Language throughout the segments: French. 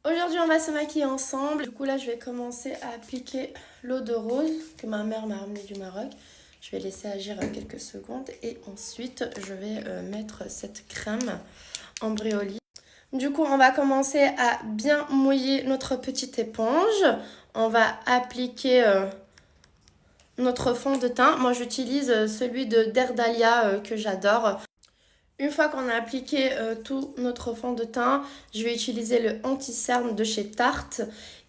Aujourd'hui, on va se maquiller ensemble. Du coup, là, je vais commencer à appliquer l'eau de rose que ma mère m'a ramenée du Maroc. Je vais laisser agir quelques secondes et ensuite, je vais mettre cette crème embryolée. Du coup, on va commencer à bien mouiller notre petite éponge. On va appliquer notre fond de teint. Moi, j'utilise celui de d'Erdalia que j'adore. Une fois qu'on a appliqué tout notre fond de teint, je vais utiliser le anti-cerne de chez Tarte.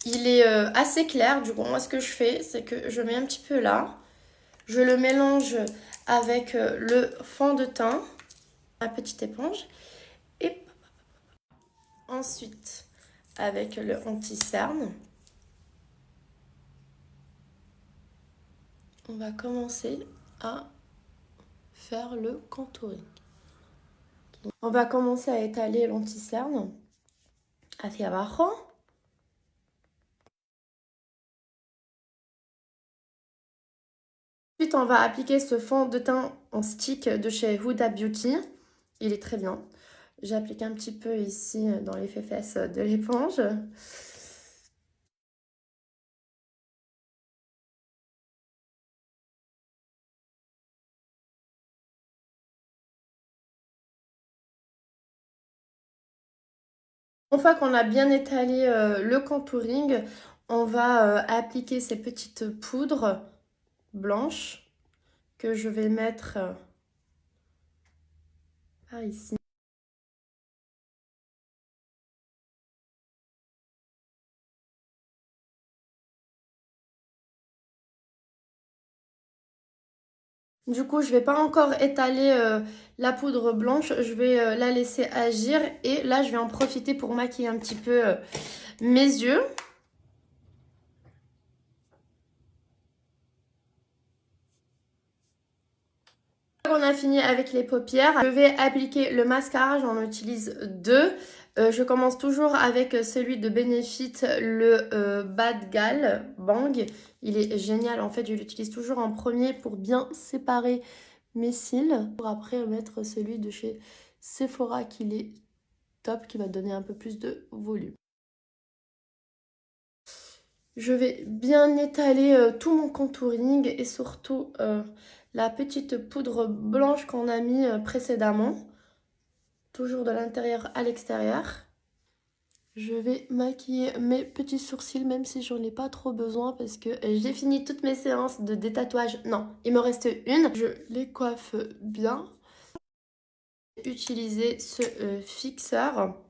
Il est assez clair, du coup, moi ce que je fais, c'est que je mets un petit peu là. Je le mélange avec le fond de teint, ma petite éponge. Et ensuite, avec le anti-cerne, on va commencer à faire le contouring. On va commencer à étaler l'anti-cerne hacia abajo. Ensuite, on va appliquer ce fond de teint en stick de chez Huda Beauty. Il est très bien. J'applique un petit peu ici dans les fesses de l'éponge. Une fois qu'on a bien étalé le contouring, on va appliquer ces petites poudres blanches que je vais mettre par ici. Du coup, je ne vais pas encore étaler la poudre blanche, je vais la laisser agir et là, je vais en profiter pour maquiller un petit peu mes yeux. On a fini avec les paupières. Je vais appliquer le mascara, j'en utilise deux. Je commence toujours avec celui de Benefit, le Bad Gal Bang. Il est génial, en fait, je l'utilise toujours en premier pour bien séparer mes cils. Pour après mettre celui de chez Sephora qui est top, qui va donner un peu plus de volume. Je vais bien étaler tout mon contouring et surtout la petite poudre blanche qu'on a mis précédemment. Toujours de l'intérieur à l'extérieur. Je vais maquiller mes petits sourcils même si j'en ai pas trop besoin parce que j'ai fini toutes mes séances de détatouage. Non, il me reste une. Je les coiffe bien. Utiliser ce fixeur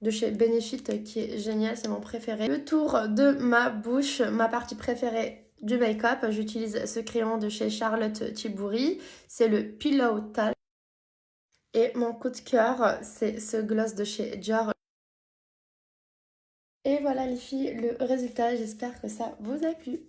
de chez Benefit qui est génial, c'est mon préféré. Le tour de ma bouche, ma partie préférée du make-up, j'utilise ce crayon de chez Charlotte Tilbury, c'est le Pillow Talk. Et mon coup de cœur, c'est ce gloss de chez Dior. Et voilà les filles, le résultat, j'espère que ça vous a plu.